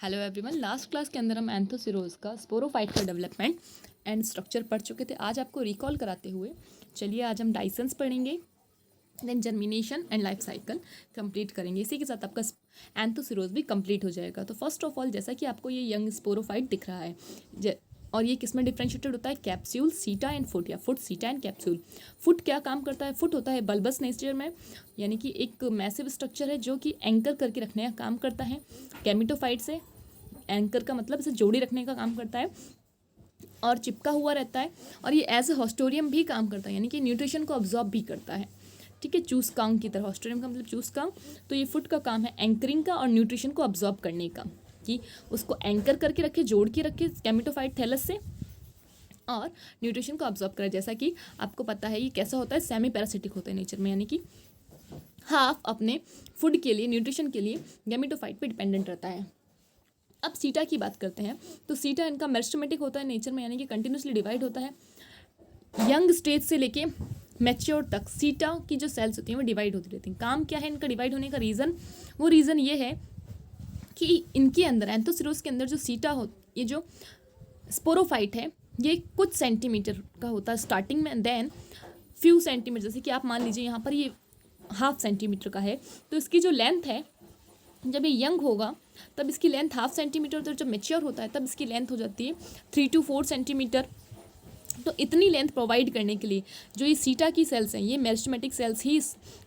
Hello everyone, last class के अंदर हम एंथोसिरोज का स्पोरोफाइट का डेवलपमेंट एंड स्ट्रक्चर पढ़ चुके थे। आज आपको रिकॉल कराते हुए चलिए आज हम डाइसेंस पढ़ेंगे, then germination and life cycle complete करेंगे। इसी के साथ आपका एंथोसिरोज भी कंप्लीट हो जाएगा। तो फर्स्ट ऑफ ऑल, जैसा कि आपको ये यंग स्पोरोफाइट दिख रहा है और ये किस में डिफ्रेंशिएटेड होता है, कैप्सूल, सीटा एंड फुट, या फुट, सीटा एंड कैप्सूल। फुट क्या काम करता है? फुट होता है बल्बस नेचर में, यानी कि एक मैसिव स्ट्रक्चर है जो कि एंकर करके रखने का काम करता है गैमेटोफाइट से। एंकर का मतलब इसे जोड़ी रखने का काम करता है और चिपका हुआ रहता है, और ये एज ए हॉस्टोरियम भी काम करता है, यानी कि न्यूट्रिशन को अब्जॉर्ब भी करता है। ठीक है, चूस कांग की तरह। हॉस्टोरियम का मतलब चूस कांग, तो ये फुट का काम है एंकरिंग का और न्यूट्रिशन को अब्जॉर्ब करने का, कि उसको एंकर करके रखे, जोड़ के रखे गैमेटोफाइट थैलस से, और न्यूट्रिशन को अब्जॉर्ब करे। जैसा कि आपको पता है ये कैसा होता है, सेमी पैरासिटिक होता है नेचर में, यानी कि हाफ अपने फूड के लिए, न्यूट्रिशन के लिए गैमेटोफाइट पे डिपेंडेंट रहता है। अब सीटा की बात करते हैं, तो सीटा इनका मेरिस्टेमेटिक होता है नेचर में, यानी कि कंटिन्यूसली डिवाइड होता है। यंग स्टेज से लेके मैच्योर तक सीटा की जो सेल्स होती हैं वो डिवाइड होती रहती हैं। काम क्या है इनका डिवाइड होने का रीज़न? वो रीज़न ये है कि इनके अंदर, एंथोसिरोज के अंदर जो सीटा हो, ये जो स्पोरोफाइट है, ये कुछ सेंटीमीटर का होता है स्टार्टिंग में, देन फ्यू सेंटीमीटर, जैसे कि आप मान लीजिए यहाँ पर ये 1/2 सेंटीमीटर का है, तो इसकी जो लेंथ है, जब ये यंग होगा तब इसकी लेंथ 1/2 सेंटीमीटर, तो जब मेच्योर होता है तब इसकी लेंथ हो जाती है 3 to 4 सेंटीमीटर। तो इतनी लेंथ प्रोवाइड करने के लिए जो ये सीटा की सेल्स हैं, ये मेरिस्टेमेटिक सेल्स ही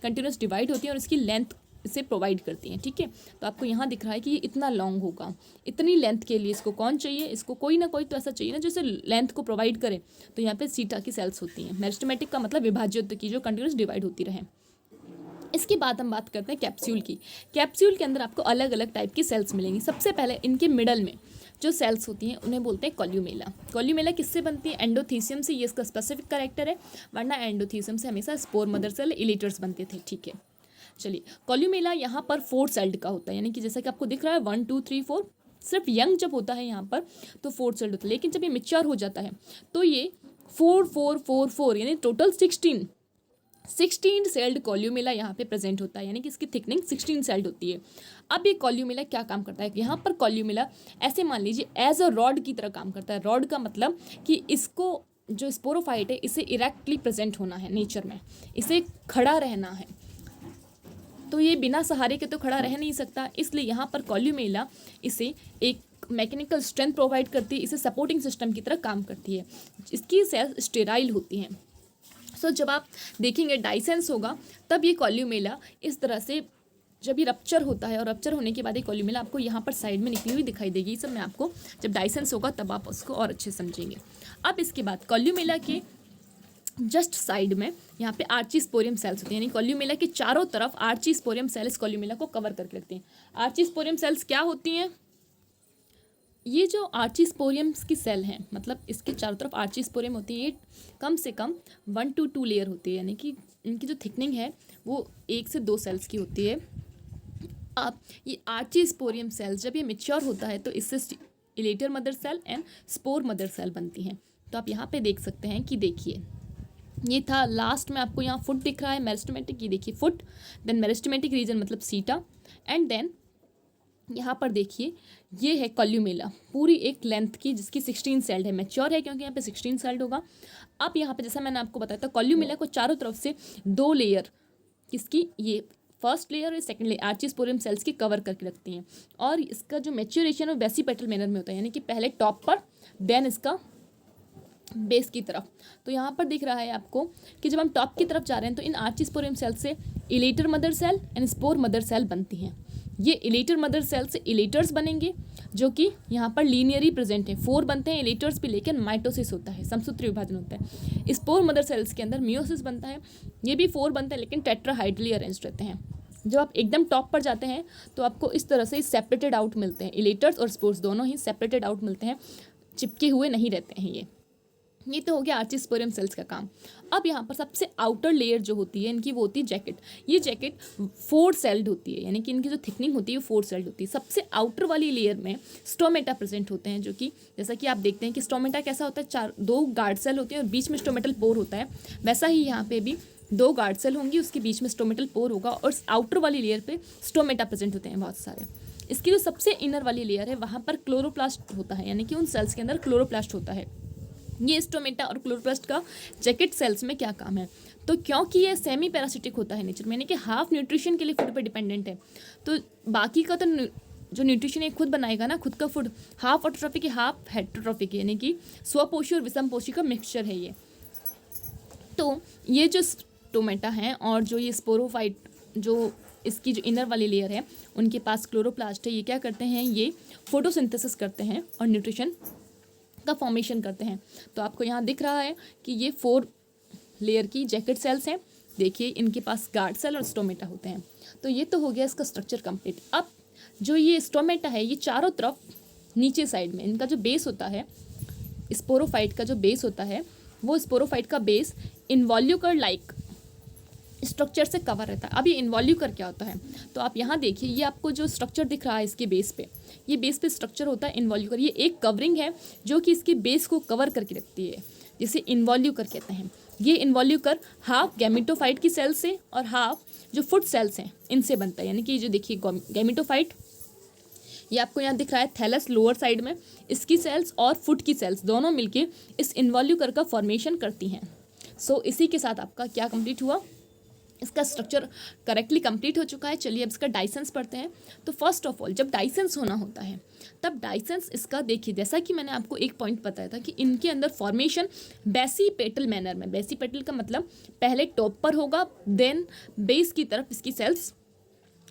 कंटिन्यूस डिवाइड होती हैं और इसकी लेंथ इसे प्रोवाइड करती हैं। ठीक है, तो आपको यहाँ दिख रहा है कि ये इतना लॉन्ग होगा। इतनी लेंथ के लिए इसको कौन चाहिए? इसको कोई ना कोई तो ऐसा चाहिए ना जैसे लेंथ को प्रोवाइड करे। तो यहाँ पे सीटा की सेल्स होती हैं। मेरिस्टेमेटिक का मतलब विभाज्य की, जो कंटिन्यूस डिवाइड होती रहे। इसके बाद हम बात करते हैं कैप्सूल की। कैप्सूल के अंदर आपको अलग अलग टाइप की सेल्स मिलेंगी। सबसे पहले इनके मिडल में जो सेल्स होती हैं उन्हें बोलते हैं कॉल्यूमेला। कॉल्यूमेला किससे बनती है? एंडोथीसियम से। ये इसका स्पेसिफिक कैरेक्टर है, वरना एंडोथीसियम से हमेशा स्पोर मदर सेल, इलेटर्स बनते थे। ठीक है, चलिए, कॉल्यूमेला यहाँ पर 4 सेल्ड का होता है, यानी कि जैसा कि आपको दिख रहा है 1 2 3 4। सिर्फ यंग जब होता है यहाँ पर तो 4 सेल्ड होता है, लेकिन जब ये मेच्योर हो जाता है तो ये 4 4 4 4 यानी टोटल 16 सेल्ड कॉल्यूमेला यहाँ पे प्रेजेंट होता है, यानी कि इसकी थिकनिंग 16 सेल्ड होती है। अब ये कॉल्यूमेला क्या काम करता है? यहाँ पर कॉल्यूमेला ऐसे मान लीजिए एज अ रॉड की तरह काम करता है। रॉड का मतलब कि इसको, जो स्पोरोफाइट है, इसे इरेक्टली प्रेजेंट होना है नेचर में, इसे खड़ा रहना है। तो ये बिना सहारे के तो खड़ा रह नहीं सकता, इसलिए यहाँ पर कॉल्यूमेला इसे एक मैकेनिकल स्ट्रेंथ प्रोवाइड करती है, इसे सपोर्टिंग सिस्टम की तरह काम करती है। इसकी सेल्स स्टेराइल होती हैं। सो जब आप देखेंगे डाइसेंस होगा तब ये कॉल्यूमेला इस तरह से, जब ये रप्चर होता है और रप्चर होने के बाद ये कॉल्यूमेला आपको यहाँ पर साइड में निकली हुई दिखाई देगी। सब मैं आपको, जब डाइसेंस होगा तब आप उसको और अच्छे समझेंगे। अब इसके बाद कॉल्यूमेला के जस्ट साइड में यहाँ पे आर्चीस्पोरियम सेल्स होती हैं, यानी कॉल्यूमेला के चारों तरफ आर्चीस्पोरियम सेल्स कॉल्यूमेला को कवर करके रखते हैं। आर्चीस्पोरियम सेल्स क्या होती हैं? ये जो आर्चीस्पोरियम्स की सेल हैं, मतलब इसके चारों तरफ आर्चीस्पोरियम होती है, ये कम से कम 1 to 2 लेयर होती है, यानी कि इनकी जो थिकनिंग है वो 1 से 2 सेल्स की होती है। अब ये आर्चीस्पोरियम सेल्स जब ये मेच्योर होता है तो इससे elater mother cell and spore mother cell बनती हैं। तो आप यहाँ पे देख सकते हैं कि देखिए, ये था लास्ट में आपको यहाँ फुट दिख रहा है, मेरिस्टेमेटिक, ये देखिए फुट, देन मेरिस्टेमेटिक रीजन मतलब सीटा, एंड देन यहाँ पर देखिए ये है कॉल्यूमेला, पूरी एक लेंथ की, जिसकी 16 सेल्ड है। मैच्योर है क्योंकि यहाँ पे 16 सेल्ड होगा। अब यहाँ पे जैसा मैंने आपको बताया था, कॉल्यूमेला को चारों तरफ से 2 लेयर, किसकी, ये फर्स्ट लेयर और सेकंड लेयर आर्चीस्पोरियम सेल्स की कवर करके रखती हैं। और इसका जो मैच्योरेशन है वो वेसिपेटल मैनर में होता है, यानी कि पहले टॉप पर, देन इसका बेस की तरफ। तो यहाँ पर दिख रहा है आपको कि जब हम टॉप की तरफ जा रहे हैं तो इन आर्चीस्पोरियम सेल से elater mother cell and spore mother cell बनती हैं। ये इलेटर मदर सेल से इलेटर्स बनेंगे, जो कि यहाँ पर लीनियरली प्रेजेंट है। 4 बनते हैं इलेटर्स भी, लेकिन माइटोसिस होता है, समसूत्री विभाजन होता है। स्पोर मदर सेल्स के अंदर मियोसिस बनता है, ये भी 4 बनते हैं लेकिन टेट्राहाइड्रली अरेंज्ड रहते हैं। जब आप एकदम टॉप पर जाते हैं तो आपको इस तरह से सेपरेटेड आउट मिलते हैं, इलेटर्स और स्पोर्स दोनों ही सेपरेटेड आउट मिलते हैं, चिपके हुए नहीं रहते हैं। ये तो हो गया आर्चीस्पोरियम सेल्स का काम। अब यहाँ पर सबसे आउटर लेयर जो होती है इनकी, वो होती है जैकेट। ये जैकेट 4 सेल्ड होती है, यानी कि इनकी जो थिकनिंग होती है वो 4 सेल्ड होती है। सबसे आउटर वाली लेयर में स्टोमेटा प्रेजेंट होते हैं, जो कि जैसा कि आप देखते हैं कि स्टोमेटा कैसा होता है, 2 गार्ड सेल होती हैं और बीच में स्टोमेटल पोर होता है। वैसा ही यहाँ पे भी 2 गार्ड सेल होंगी, उसके बीच में स्टोमेटल पोर होगा और आउटर वाली लेयर पे स्टोमेटा प्रेजेंट होते हैं बहुत सारे। इसकी जो सबसे इनर वाली लेयर है वहाँ पर क्लोरोप्लास्ट होता है, यानी कि उन सेल्स के अंदर क्लोरोप्लास्ट होता है। ये स्टोमेटा और क्लोरोप्लास्ट का जैकेट सेल्स में क्या काम है? तो क्योंकि ये सेमी पैरासिटिक होता है नेचर में, यानी कि हाफ न्यूट्रिशन के लिए फूड पे डिपेंडेंट है, तो बाकी का तो जो न्यूट्रिशन है खुद बनाएगा ना, खुद का फूड हाफ ऑटोट्रॉफिक है हाफ हेटेरोट्रॉफिक है, यानी कि स्वपोषी और विषमपोषी का मिक्सचर है ये। तो ये जो स्टोमेटा हैं और जो ये स्पोरोफाइट, जो इसकी जो इनर वाली लेयर है उनके पास क्लोरोप्लास्ट है, ये क्या करते हैं, ये फोटोसिंथेसिस करते हैं और न्यूट्रिशन का फॉर्मेशन करते हैं। तो आपको यहाँ दिख रहा है कि ये 4 लेयर की जैकेट सेल्स हैं। देखिए इनके पास गार्ड सेल और स्टोमेटा होते हैं। तो ये तो हो गया इसका स्ट्रक्चर कंप्लीट। अब जो ये स्टोमेटा है ये चारों तरफ नीचे साइड में इनका जो बेस होता है, स्पोरोफाइट का जो बेस होता है, वो स्पोरोफाइट का बेस इन्वॉल्यूकर लाइक स्ट्रक्चर से कवर रहता है। अब ये इन्वॉल्यूकर क्या होता है, तो आप यहाँ देखिए, ये आपको जो स्ट्रक्चर दिख रहा है इसके बेस पे, ये बेस पे स्ट्रक्चर होता है इन्वॉल्यूकर। ये एक कवरिंग है जो कि इसके बेस को कवर करके रखती है, जिसे इन्वॉल्यूकर कहते हैं। ये इन्वॉल्यूकर हाफ गैमेटोफाइट की सेल्स से और हाफ जो फुट सेल्स हैं इनसे बनता है। यानी कि जो देखिए गैमेटोफाइट, ये आपको यहाँ दिख रहा है थैलस लोअर साइड में, इसकी सेल्स और फुट की सेल्स दोनों मिलके इस इन्वॉल्यूकर का फॉर्मेशन करती हैं। सो इसी के साथ आपका क्या कंप्लीट हुआ, इसका स्ट्रक्चर करेक्टली कंप्लीट हो चुका है। चलिए अब इसका डाइसेंस पढ़ते हैं। तो फर्स्ट ऑफ ऑल जब डाइसेंस होना होता है तब डाइसेंस इसका देखिए, जैसा कि मैंने आपको एक पॉइंट बताया था कि इनके अंदर फॉर्मेशन बेसिपेटल मैनर में, बेसिपेटल का मतलब पहले टॉप पर होगा, देन बेस की तरफ इसकी सेल्स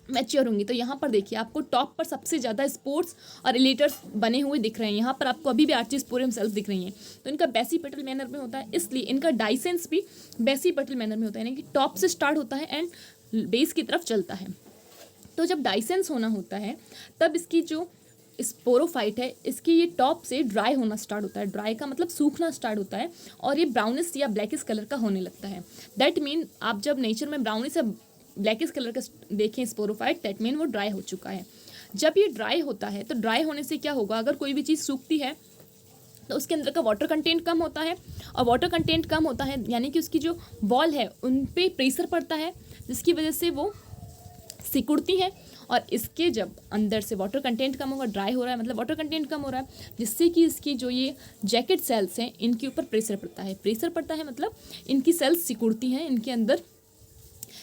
मैच्योर होंगी। तो यहाँ पर देखिए आपको टॉप पर सबसे ज़्यादा स्पोर्ट्स और इलेटर्स बने हुए दिख रहे हैं। यहाँ पर आपको अभी भी आर्चिस्पोरियम सेल्स दिख रही हैं। तो इनका बेसिपेटल मैनर में होता है, इसलिए इनका डाइसेंस भी बेसिपेटल मैनर में होता है, यानी कि टॉप से स्टार्ट होता है एंड बेस की तरफ चलता है। तो जब डाइसेंस होना होता है तब इसकी जो स्पोरोफाइट है इसकी ये टॉप से ड्राई होना स्टार्ट होता है। ड्राई का मतलब सूखना स्टार्ट होता है और ये ब्राउनिश या ब्लैकिश कलर का होने लगता है। दैट मीन आप जब नेचर में ब्राउनिश या ब्लैकिश कलर का देखें स्पोरोफाइट, दैट मीन वो ड्राई हो चुका है। जब ये ड्राई होता है तो ड्राई होने से क्या होगा, अगर कोई भी चीज़ सूखती है तो उसके अंदर का वाटर कंटेंट कम होता है, और वाटर कंटेंट कम होता है यानी कि उसकी जो वॉल है उन पे प्रेशर पड़ता है, जिसकी वजह से वो सिकुड़ती है। और इसके जब अंदर से वाटर कंटेंट कम होगा, ड्राई हो रहा है मतलब वाटर कंटेंट कम हो रहा है, जिससे कि इसकी जो ये जैकेट सेल्स हैं इनके ऊपर प्रेशर पड़ता है। प्रेशर पड़ता है मतलब इनकी सेल्स सिकुड़ती हैं, इनके अंदर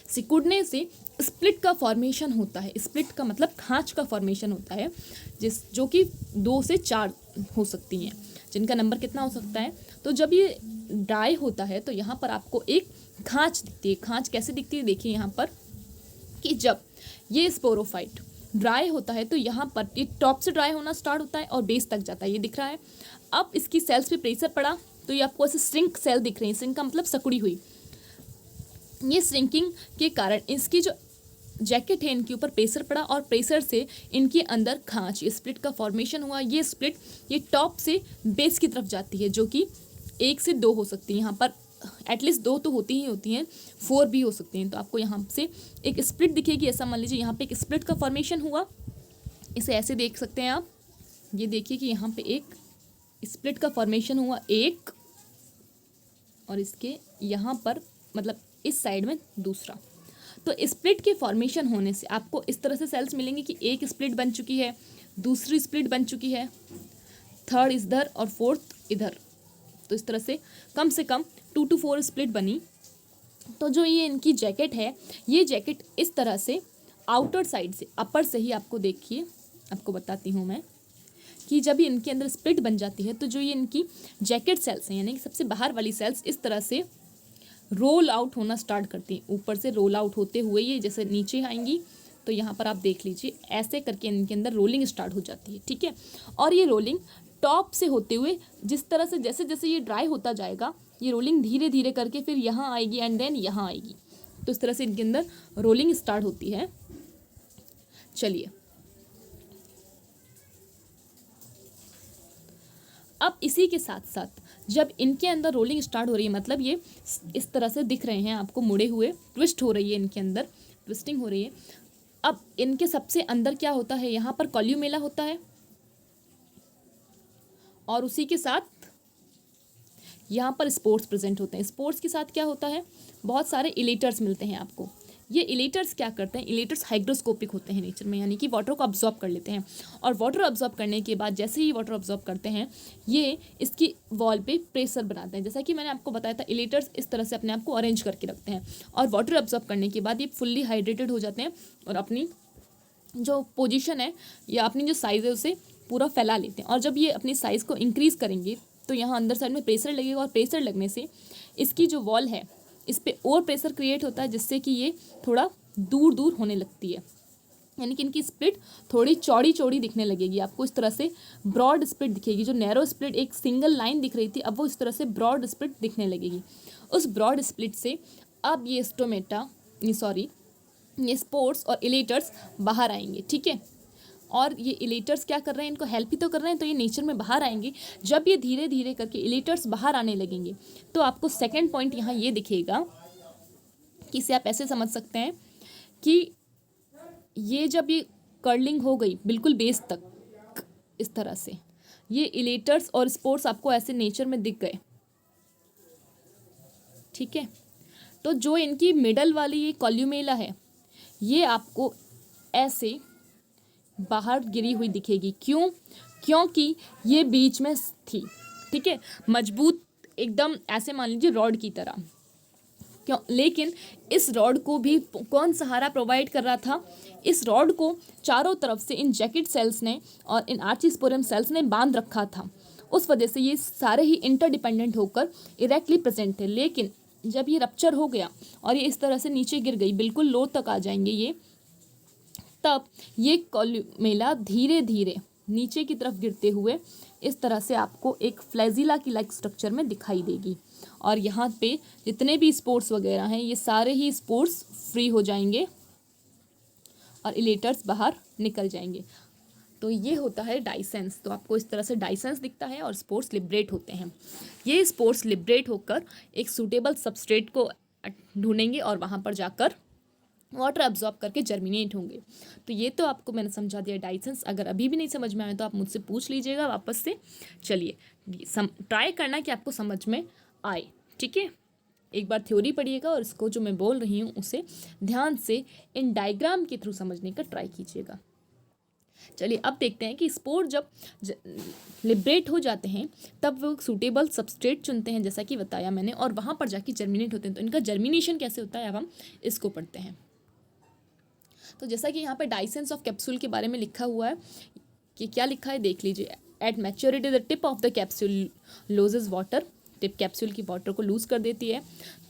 सिकुड़ने से स्प्लिट का फॉर्मेशन होता है। स्प्लिट का मतलब खांच का फॉर्मेशन होता है, जो कि 2 से 4 हो सकती हैं, जिनका नंबर कितना हो सकता है। तो जब ये ड्राई होता है तो यहाँ पर आपको एक खांच दिखती है। खांच कैसे दिखती है, देखिए यहाँ पर कि जब ये स्पोरोफाइट ड्राई होता है तो यहाँ पर ये टॉप से ड्राई होना स्टार्ट होता है और बेस तक जाता है, ये दिख रहा है। अब इसकी सेल्स पे प्रेशर पड़ा तो ये आपको ऐसे श्रिंक सेल दिख रही है। श्रिंक का मतलब सिकुड़ी हुई। ये श्रिंकिंग के कारण इसकी जो जैकेट है इनके ऊपर प्रेशर पड़ा और प्रेशर से इनके अंदर खांच, ये स्प्लिट का फॉर्मेशन हुआ। ये स्प्लिट ये टॉप से बेस की तरफ जाती है, जो कि 1 से 2 हो सकती है। यहाँ पर एटलीस्ट 2 तो होती ही होती हैं, 4 भी हो सकती हैं। तो आपको यहाँ से एक स्प्लिट दिखेगी। ऐसा मान लीजिए यहाँ पे एक स्प्लिट का फॉर्मेशन हुआ, इसे ऐसे देख सकते हैं आप। ये देखिए कि यहाँ पे एक स्प्लिट का फॉर्मेशन हुआ एक, और इसके यहाँ पर मतलब इस साइड में दूसरा। तो स्प्लिट के फॉर्मेशन होने से आपको इस तरह से सेल्स मिलेंगी कि एक स्प्लिट बन चुकी है, दूसरी स्प्लिट बन चुकी है, थर्ड इधर और फोर्थ इधर। तो इस तरह से कम 2 to 4 स्प्लिट बनी। तो जो ये इनकी जैकेट है, ये जैकेट इस तरह से आउटर साइड से, अपर से ही आपको देखिए, आपको बताती हूँ मैं कि जब ये इनके अंदर स्प्लिट बन जाती है तो जो ये इनकी जैकेट सेल्स हैं, यानी कि सबसे बाहर वाली सेल्स इस तरह से रोल आउट होना स्टार्ट करती हैं। ऊपर से रोल आउट होते हुए ये जैसे नीचे आएंगी, तो यहाँ पर आप देख लीजिए ऐसे करके इनके अंदर रोलिंग स्टार्ट हो जाती है, ठीक है। और ये रोलिंग टॉप से होते हुए जिस तरह से जैसे जैसे ये ड्राई होता जाएगा, ये रोलिंग धीरे धीरे करके फिर यहाँ आएगी एंड देन यहाँ आएगी। तो इस तरह से इनके अंदर रोलिंग स्टार्ट होती है। चलिए अब इसी के साथ साथ जब इनके अंदर रोलिंग स्टार्ट हो रही है, मतलब ये इस तरह से दिख रहे हैं आपको मुड़े हुए, ट्विस्ट हो रही है, इनके अंदर ट्विस्टिंग हो रही है। अब इनके सबसे अंदर क्या होता है, यहाँ पर कॉल्यूमेला होता है और उसी के साथ यहाँ पर स्पोर्स प्रेजेंट होते हैं। स्पोर्स के साथ क्या होता है, बहुत सारे इलेटर्स मिलते हैं आपको। ये इलेटर्स क्या करते हैं, इलेटर्स हाइग्रोस्कोपिक होते हैं नेचर में, यानी कि वाटर को अब्जॉर्ब कर लेते हैं। और वाटर अब्जॉर्ब करने के बाद जैसे ही वाटर अब्जॉर्ब करते हैं ये इसकी वॉल पे प्रेशर बनाते हैं। जैसा कि मैंने आपको बताया था, इलेटर्स इस तरह से अपने आप को अरेंज करके रखते हैं और वाटर अब्जॉर्ब करने के बाद ये फुल्ली हाइड्रेटेड हो जाते हैं और अपनी जो पोजीशन है या अपनी जो साइज़ है उसे पूरा फैला लेते हैं। और जब ये अपनी साइज़ को इंक्रीज़ करेंगे तो यहाँ अंदर साइड में प्रेशर लगेगा और प्रेशर लगने से इसकी जो वॉल है इस पर और प्रेशर क्रिएट होता है, जिससे कि ये थोड़ा दूर दूर होने लगती है, यानी कि इनकी स्प्लिट थोड़ी चौड़ी चौड़ी दिखने लगेगी। आपको इस तरह से ब्रॉड स्प्लिट दिखेगी। जो नैरो स्प्लिट एक सिंगल लाइन दिख रही थी अब वो इस तरह से ब्रॉड स्प्लिट दिखने लगेगी। उस ब्रॉड स्प्लिट से अब ये ये स्पोर्स और इलेटर्स बाहर आएंगे, ठीक है। और ये इलेटर्स क्या कर रहे हैं, इनको हेल्प ही तो कर रहे हैं, तो ये नेचर में बाहर आएंगे। जब ये धीरे धीरे करके इलेटर्स बाहर आने लगेंगे तो आपको सेकंड पॉइंट यहाँ ये दिखेगा कि इसे आप ऐसे समझ सकते हैं कि ये जब ये कर्लिंग हो गई बिल्कुल बेस तक इस तरह से, ये इलेटर्स और स्पोर्स आपको ऐसे नेचर में दिख गए, ठीक है। तो जो इनकी मिडल वाली ये कॉल्यूमेला है ये आपको ऐसे बाहर गिरी हुई दिखेगी। क्यों? क्योंकि ये बीच में थी, ठीक है, मजबूत एकदम, ऐसे मान लीजिए रॉड की तरह। क्यों? लेकिन इस रॉड को भी कौन सहारा प्रोवाइड कर रहा था? इस रॉड को चारों तरफ से इन जैकेट सेल्स ने और इन आर्चिस्पोरियम सेल्स ने बांध रखा था। उस वजह से ये सारे ही इंटरडिपेंडेंट होकर इरेक्टली प्रेजेंट थे। लेकिन जब ये रप्चर हो गया और ये इस तरह से नीचे गिर गई, बिल्कुल लो तक आ जाएंगे ये, तब ये कॉल्यूमेला धीरे धीरे नीचे की तरफ गिरते हुए इस तरह से आपको एक फ्लैजिला की लाइक स्ट्रक्चर में दिखाई देगी। और यहाँ पे जितने भी स्पोर्स वगैरह हैं ये सारे ही स्पोर्स फ्री हो जाएंगे और इलेटर्स बाहर निकल जाएंगे। तो ये होता है डाइसेंस। तो आपको इस तरह से डाइसेंस दिखता है और स्पोर्स लिबरेट होते हैं। ये स्पोर्स लिबरेट होकर एक सूटेबल सबस्ट्रेट को ढूंढेंगे और वहाँ पर जाकर वाटर अब्जॉर्ब करके जर्मिनेट होंगे। तो ये तो आपको मैंने समझा दिया डाइसेंस। अगर अभी भी नहीं समझ में आए तो आप मुझसे पूछ लीजिएगा वापस से। चलिए ट्राई करना कि आपको समझ में आए, ठीक है। एक बार थ्योरी पढ़िएगा और इसको जो मैं बोल रही हूँ उसे ध्यान से इन डायग्राम के थ्रू समझने का ट्राई कीजिएगा। चलिए अब देखते हैं कि स्पोर जब लिबरेट हो जाते हैं तब वो सूटेबल सबस्ट्रेट चुनते हैं, जैसा कि बताया मैंने, और वहाँ पर जाके जर्मिनेट होते हैं। तो इनका जर्मिनेशन कैसे होता है अब हम इसको पढ़ते हैं। तो जैसा कि यहाँ पे डाइसेंस ऑफ कैप्सूल के बारे में लिखा हुआ है कि क्या लिखा है देख लीजिए। At maturity the tip of the capsule loses water, tip capsule की वाटर को लूज कर देती है।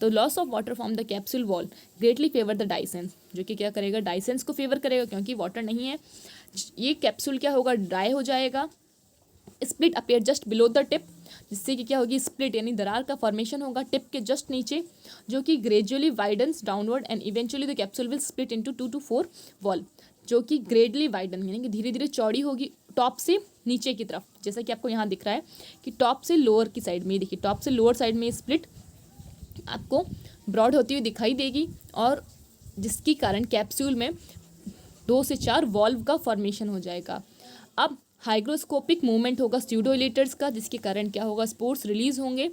तो loss of water from the capsule wall greatly favour the dehiscence, जो कि क्या करेगा, डाइसेंस को फेवर करेगा क्योंकि वाटर नहीं है। ये कैप्सूल क्या होगा, ड्राई हो जाएगा। Split appear just below the tip, जिससे कि क्या होगी, स्प्लिट यानी दरार का फॉर्मेशन होगा टिप के जस्ट नीचे, जो कि gradually widens downward and eventually the capsule will split into 2 to 4 wall, जो कि ग्रेडली वाइडन यानी कि धीरे धीरे चौड़ी होगी टॉप से नीचे की तरफ। जैसा कि आपको यहाँ दिख रहा है कि टॉप से लोअर की साइड में, देखिए टॉप से लोअर साइड में स्प्लिट आपको ब्रॉड होती हुई दिखाई देगी, और जिसके कारण कैप्सूल में 2 से 4 वॉल्व का फॉर्मेशन हो जाएगा। अब हाइग्रोस्कोपिक मूवमेंट होगा स्यूडोइलेटर्स का, जिसके कारण क्या होगा, स्पोर्स रिलीज होंगे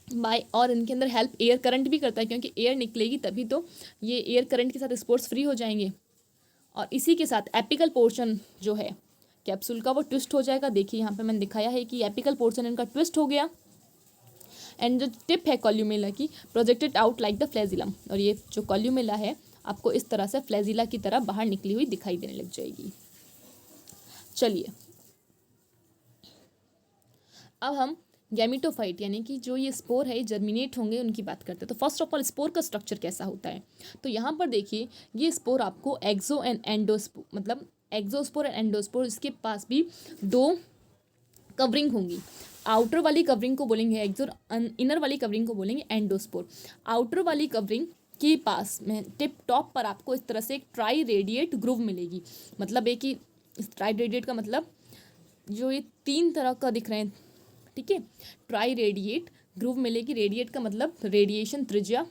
बाय, और इनके अंदर हेल्प एयर करंट भी करता है क्योंकि एयर निकलेगी तभी तो ये एयर करंट के साथ स्पोर्स फ्री हो जाएंगे। और इसी के साथ एपिकल पोर्शन जो है कैप्सूल का वो ट्विस्ट हो जाएगा। देखिए यहाँ पे मैंने दिखाया है कि एपिकल पोर्शन इनका ट्विस्ट हो गया, एंड जो टिप है कॉल्यूमेला की projected out like the flagellum, और ये जो कॉल्यूमेला है आपको इस तरह से फ्लैजिला की तरह बाहर निकली हुई दिखाई देने लग जाएगी। चलिए अब हम गैमिटोफाइट यानी कि जो ये स्पोर है जर्मिनेट होंगे उनकी बात करते हैं। तो फर्स्ट ऑफ ऑल स्पोर का स्ट्रक्चर कैसा होता है, तो यहाँ पर देखिए ये स्पोर आपको एक्सो एंड एंडोस्पोर, मतलब एक्सोस्पोर एंड एंडोस्पोर, इसके पास भी 2 कवरिंग होंगी। आउटर वाली कवरिंग को बोलेंगे एक्सो, इनर वाली कवरिंग को बोलेंगे एंडोस्पोर। आउटर वाली कवरिंग के पास में टिप टॉप पर आपको इस तरह से एक ट्राई रेडिएट ग्रूव मिलेगी। मतलब एक ही, इस ट्राई रेडिएट का मतलब जो ये 3 तरह का दिख रहे हैं, ठीक है, ट्राई रेडिएट ग्रूव मिलेगी। रेडिएट का मतलब रेडिएशन त्रिज्या,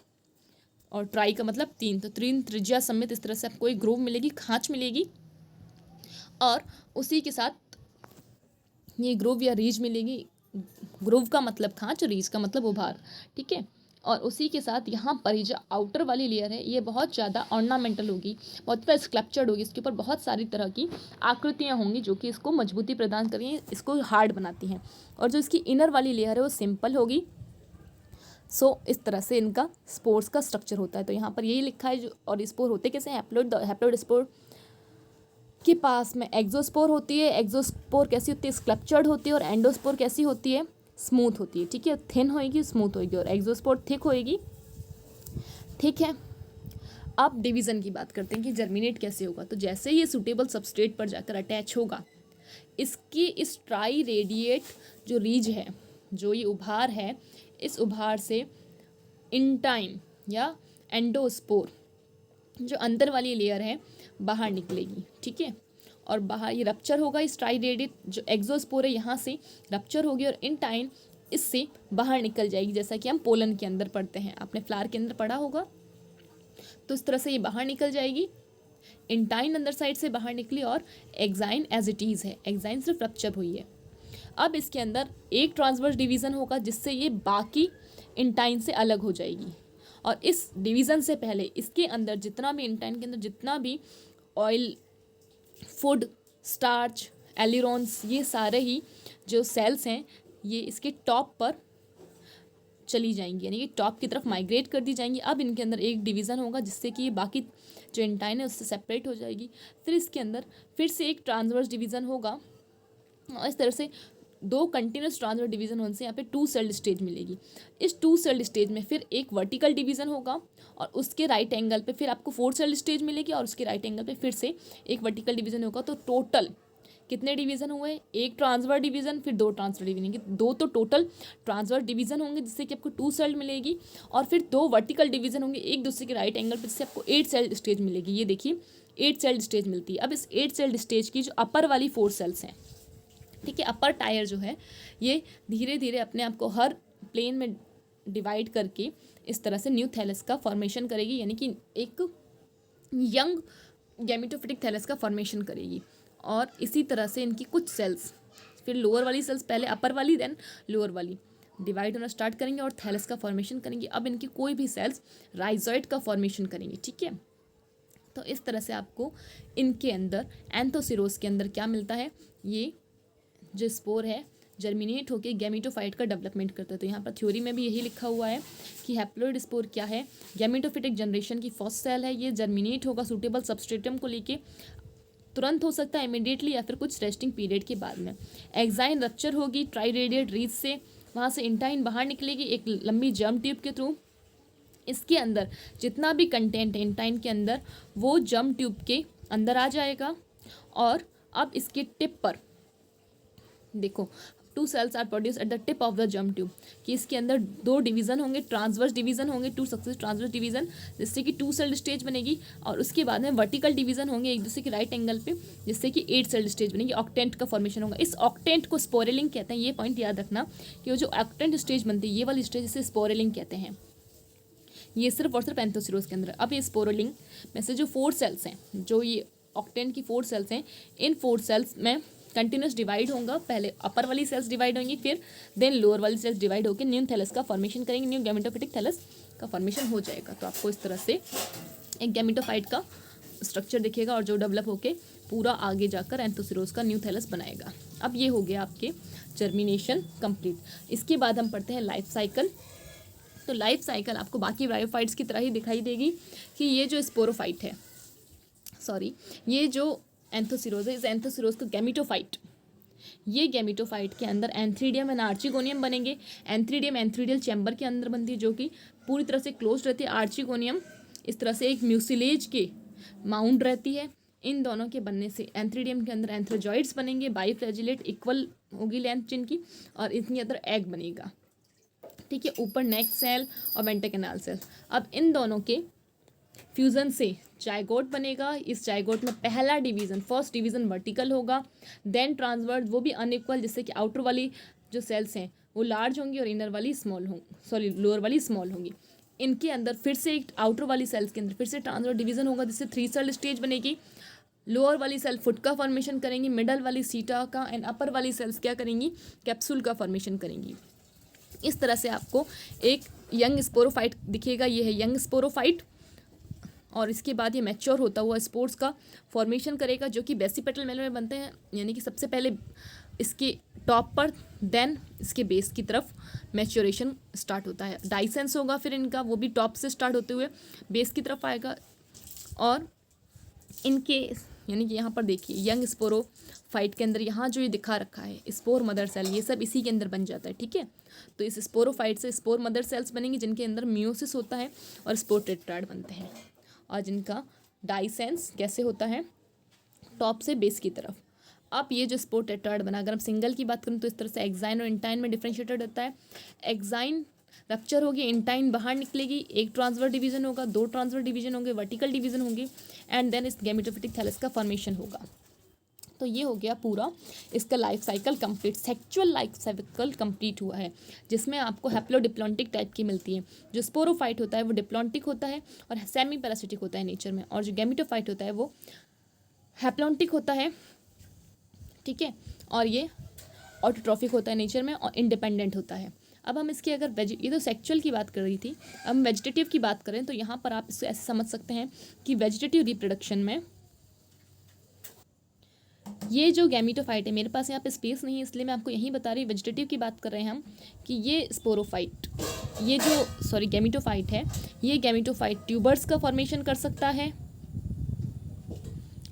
और ट्राई का मतलब 3, तो 3 त्रिज्या समेत इस तरह से आपको एक ग्रूव मिलेगी, खांच मिलेगी, और उसी के साथ ये ग्रूव या रीज मिलेगी। ग्रूव का मतलब खांच, रीज का मतलब उभार, ठीक है। और उसी के साथ यहाँ पर ये जो आउटर वाली लेयर है ये बहुत ज़्यादा ऑर्नामेंटल होगी, बहुत ज़्यादा स्कल्पचर्ड होगी, इसके ऊपर बहुत सारी तरह की आकृतियाँ होंगी जो कि इसको मजबूती प्रदान करेंगी, इसको हार्ड बनाती हैं। और जो इसकी इनर वाली लेयर है वो सिंपल होगी। इस तरह से इनका स्पोर्स का स्ट्रक्चर होता है। तो यहाँ पर यही लिखा है। और स्पोर होते कैसे हैं? हैप्लोइड स्पोर के पास में एक्सोस्पोर होती है। एक्सोस्पोर कैसी होती है? स्कल्पचर्ड होती है। और एंडोस्पोर कैसी होती है? स्मूथ होती है। ठीक है, थिन होएगी, स्मूथ होएगी, और एक्सोस्पोर थिक होएगी। ठीक है, अब डिवीज़न की बात करते हैं कि जर्मिनेट कैसे होगा। तो जैसे ये सूटेबल सबस्ट्रेट पर जाकर अटैच होगा, इसकी इस ट्राई रेडिएट जो रीज है, जो ये उभार है, इस उभार से इंटाइन या एंडोस्पोर जो अंदर वाली लेयर है बाहर निकलेगी। ठीक है, और बाहर ये रप्चर होगा। इस ट्राई रेडिएट जो एक्सोस्पोर है यहाँ से रप्चर होगी और इंटाइन इससे बाहर निकल जाएगी, जैसा कि हम पोलन के अंदर पढ़ते हैं, आपने फ्लावर के अंदर पढ़ा होगा। तो इस तरह से ये बाहर निकल जाएगी। इंटाइन अंदर साइड से बाहर निकली और एक्साइन एज इट इज़ है, एक्साइन सिर्फ रप्चर हुई है। अब इसके अंदर एक ट्रांसवर्स डिवीज़न होगा जिससे ये बाकी इंटाइन से अलग हो जाएगी। और इस डिवीज़न से पहले इसके अंदर जितना भी इंटाइन के अंदर जितना भी ऑयल, फूड, स्टार्च, एलिरॉन्स, ये सारे ही जो सेल्स हैं ये इसके टॉप पर चली जाएंगी, यानी कि टॉप की तरफ माइग्रेट कर दी जाएंगी। अब इनके अंदर एक डिवीज़न होगा जिससे कि ये बाकी जो इंटाइन है उससे सेपरेट हो जाएगी। फिर इसके अंदर फिर से एक ट्रांसवर्स डिवीज़न होगा और इस तरह से दो कंटिन्यूस ट्रांसवर्स डिवीज़न होने से यहाँ पे 2 सेल्ड स्टेज मिलेगी। इस 2 सेल्ड स्टेज में फिर एक वर्टिकल डिवीज़न होगा और उसके राइट एंगल पे फिर आपको 4 सेल्ड स्टेज मिलेगी और उसके राइट एंगल पे फिर से एक वर्टिकल डिवीज़न होगा। तो टोटल कितने डिवीज़न हुए? एक ट्रांसवर्स डिवीज़न, फिर 2 ट्रांसवर्स डिवीज़न, 2 तो टोटल ट्रांसवर्स डिवीज़न होंगे जिससे कि आपको 2 सेल्ड मिलेगी, और फिर 2 वर्टिकल डिवीज़न होंगे एक दूसरे के राइट एंगल पर, जिससे आपको 8 सेल्ड स्टेज मिलेगी। ये देखिए 8 सेल्ड स्टेज मिलती है। अब इस 8 सेल्ड स्टेज की जो अपर वाली 4 सेल्स हैं, ठीक है, अपर टायर जो है ये धीरे धीरे अपने आप को हर प्लेन में डिवाइड करके इस तरह से न्यू थैलस का फॉर्मेशन करेगी, यानी कि एक यंग गैमेटोफिटिक थैलस का फॉर्मेशन करेगी। और इसी तरह से इनकी कुछ सेल्स, फिर लोअर वाली सेल्स, पहले अपर वाली देन लोअर वाली, डिवाइड होना स्टार्ट करेंगे और थैलस का फॉर्मेशन करेंगे। अब इनकी कोई भी सेल्स राइजॉइड का फॉर्मेशन करेंगी। ठीक है, तो इस तरह से आपको इनके अंदर एंथोसिरोस के अंदर क्या मिलता है? ये जो स्पोर है जर्मिनेट होकर गैमेटोफाइट का डेवलपमेंट करता है। तो यहाँ पर थ्योरी में भी यही लिखा हुआ है कि हैप्लोइड स्पोर क्या है? गैमेटोफिटिक जनरेशन की फर्स्ट सेल है। ये जर्मिनेट होगा सूटेबल सबस्ट्रेटम को लेके, तुरंत हो सकता है इमीडिएटली या फिर कुछ रेस्टिंग पीरियड के बाद में। एक्साइन रप्चर होगी ट्राई रेडिएट रीज से, वहाँ से इंटाइन बाहर निकलेगी एक लंबी जर्म ट्यूब के थ्रू। इसके अंदर जितना भी कंटेंट है इंटाइन के अंदर वो जर्म ट्यूब के अंदर आ जाएगा। और अब इसके टिप पर देखो 2 cells are produce at the tip of the germ tube, कि इसके अंदर 2 डिवीज़न होंगे, ट्रांसवर्स डिवीज़न होंगे, 2 सक्सेस ट्रांसवर्स डिवीज़न, जिससे कि 2 सेल्ड स्टेज बनेगी। और उसके बाद में वर्टिकल डिवीज़न होंगे एक दूसरे के राइट एंगल पे, जिससे कि 8 सेल्ड स्टेज बनेगी। ऑक्टेंट का फॉर्मेशन होगा। इस ऑक्टेंट को स्पोरेलिंग कहते हैं। ये पॉइंट याद रखना कि वो जो ऑक्टेंट स्टेज बनती है ये वाली स्टेज इसे स्पोरेलिंग कहते हैं। ये सिर्फ और सिर्फ एंथोसिरोस के अंदर। अब ये स्पोरेलिंग में से जो 4 सेल्स हैं, जो ये ऑक्टेंट की 4 सेल्स हैं, इन 4 सेल्स में कंटिन्यूस डिवाइड होगा। पहले अपर वाली सेल्स डिवाइड होंगी, फिर देन लोअर वाली सेल्स डिवाइड होकर न्यू थैलस का फॉर्मेशन करेंगे, न्यू गैमेटोफिटिक थैलस का फॉर्मेशन हो जाएगा। तो आपको इस तरह से एक गैमेटोफाइट का स्ट्रक्चर दिखेगा और जो डेवलप होकर पूरा आगे जाकर एंथोसिरोस का न्यू थैलस बनाएगा। अब ये हो गया आपके जर्मिनेशन कंप्लीट। इसके बाद हम पढ़ते हैं लाइफ साइकिल। तो लाइफ साइकिल आपको बाकी ब्रायोफाइट्स की तरह ही दिखाई देगी कि ये जो स्पोरोफाइट है, ये जो एंथोसिरोस है, इस एंथोसिरोस का गैमेटोफाइट, ये गैमेटोफाइट के अंदर एंथ्रीडियम एंड आर्चिगोनियम बनेंगे। एंथ्रीडियम एंथ्रीडियल चैम्बर के अंदर बनती है जो कि पूरी तरह से क्लोज रहती है। आर्चिगोनियम इस तरह से एक म्यूसिलेज के माउंड रहती है। इन दोनों के बनने से एंथ्रीडियम के अंदर एंथ्रोजॉइड्स बनेंगे, बाइफ्लैजिलेट, इक्वल होगी लेंथ जिनकी, और इनके अंदर एग बनेगा। ठीक है, ऊपर नेक सेल और वेंट्रिकल सेल। अब इन दोनों के फ्यूज़न से जाइगोट बनेगा। इस जाइगोट में पहला डिवीज़न, फर्स्ट डिवीज़न वर्टिकल होगा, देन ट्रांसवर्स, वो भी अनइक्वल, जिससे कि आउटर वाली जो सेल्स हैं वो लार्ज होंगी और इनर वाली स्मॉल होंगी, लोअर वाली स्मॉल होंगी। इनके अंदर फिर से एक आउटर वाली सेल्स के अंदर फिर से ट्रांसवर्स डिवीज़न होगा, जिससे 3 सेल स्टेज बनेगी। लोअर वाली सेल फुट का फॉर्मेशन करेंगी, मिडल वाली सीटा का, एंड अपर वाली सेल्स क्या करेंगी? कैप्सूल का फॉर्मेशन करेंगी। इस तरह से आपको एक यंग स्पोरोफाइट दिखेगा। ये है यंग स्पोरोफाइट, और इसके बाद ये मैच्योर होता हुआ स्पोर्स का फॉर्मेशन करेगा, जो कि बेसिपेटल मेल में बनते हैं, यानी कि सबसे पहले इसके टॉप पर, देन इसके बेस की तरफ मैच्योरेशन स्टार्ट होता है। डाइसेंस होगा फिर इनका, वो भी टॉप से स्टार्ट होते हुए बेस की तरफ आएगा। और इनके यानी कि यहाँ पर देखिए यंग स्पोरोफाइट के अंदर यहाँ जो ये दिखा रखा है स्पोर मदर सेल, ये सब इसी के अंदर बन जाता है, ठीक है। तो इस स्पोरोफाइट से स्पोर मदर सेल्स बनेंगी जिनके अंदर मियोसिस होता है और स्पोर टेट्राड बनते हैं, और जिनका डाइसेंस कैसे होता है, टॉप से बेस की तरफ। अब ये जो स्पोर टेट्राड बना, अगर हम सिंगल की बात करें तो इस तरह से एक्साइन और इंटाइन में डिफरेंशिएटेड होता है। एक्साइन रप्चर होगी, इंटाइन बाहर निकलेगी, एक ट्रांसफर डिवीजन होगा, दो ट्रांसफर डिवीजन होंगे, वर्टिकल डिवीजन होंगे, एंड देन इस गैमेटोफिटिक थैलस का फॉर्मेशन होगा। तो ये हो गया पूरा इसका life cycle complete, sexual life cycle complete हुआ है, जिसमें आपको हैप्लोडिप्लॉन्टिक टाइप की मिलती है। जो स्पोरोफाइट होता है वो डिप्लॉन्टिक होता है और सेमी पैरासिटिक होता है नेचर में, और जो गैमेटोफाइट होता है वो हैप्लॉन्टिक होता है, ठीक है, और ये ऑटोट्रॉफिक होता है नेचर में और इंडिपेंडेंट होता है। अब हम इसकी अगर ये तो सेक्चुअल की बात कर रही थी, अब हम वेजिटेटिव की बात करें तो यहाँ पर आप इसको ऐसे समझ सकते हैं कि वेजिटेटिव रिप्रोडक्शन में ये जो गैमेटोफाइट है, मेरे पास यहाँ पे स्पेस नहीं है इसलिए मैं आपको यहीं बता रही हूँ, वेजिटेटिव की बात कर रहे हैं हम, कि ये स्पोरोफाइट, ये जो गैमेटोफाइट है, ये गैमेटोफाइट ट्यूबर्स का फॉर्मेशन कर सकता है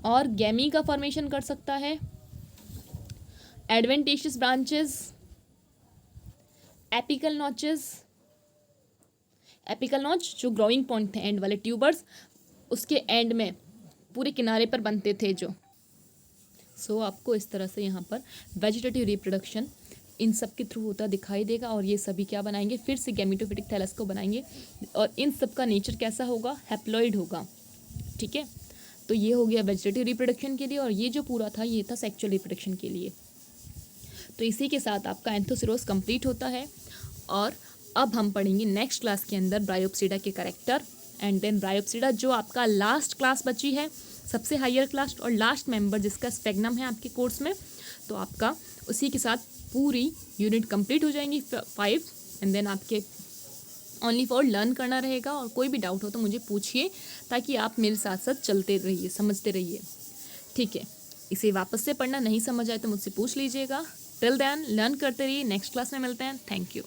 और गैमी का फॉर्मेशन कर सकता है, adventitious branches, apical notches, apical notch जो ग्रोइंग पॉइंट थे एंड वाले, ट्यूबर्स उसके एंड में पूरे किनारे पर बनते थे जो। सो आपको इस तरह से यहाँ पर वेजिटेटिव रिप्रोडक्शन इन सब के थ्रू होता दिखाई देगा, और ये सभी क्या बनाएंगे, फिर से गैमेटोफिटिक थैलस को बनाएंगे, और इन सब का नेचर कैसा होगा, हैप्लॉइड होगा, ठीक है। तो ये हो गया वेजिटेटिव रिप्रोडक्शन के लिए, और ये जो पूरा था ये था सेक्चुअल रिप्रोडक्शन के लिए। तो इसी के साथ आपका एंथोसिरोस कंप्लीट होता है, और अब हम पढ़ेंगे नेक्स्ट क्लास के अंदर ब्रायोप्सिडा के कैरेक्टर, एंड देन ब्रायोप्सिडा जो आपका लास्ट क्लास बची है, सबसे हायर क्लास और लास्ट मेंबर जिसका स्पेगनम है आपके कोर्स में। तो आपका उसी के साथ पूरी यूनिट कंप्लीट हो जाएंगी 5, एंड देन आपके ओनली फॉर लर्न करना रहेगा, और कोई भी डाउट हो तो मुझे पूछिए, ताकि आप मेरे साथ साथ चलते रहिए, समझते रहिए, ठीक है। इसे वापस से पढ़ना नहीं समझ आए तो मुझसे पूछ लीजिएगा। टिल देन लर्न करते रहिए, नेक्स्ट क्लास में मिलते हैं, थैंक यू।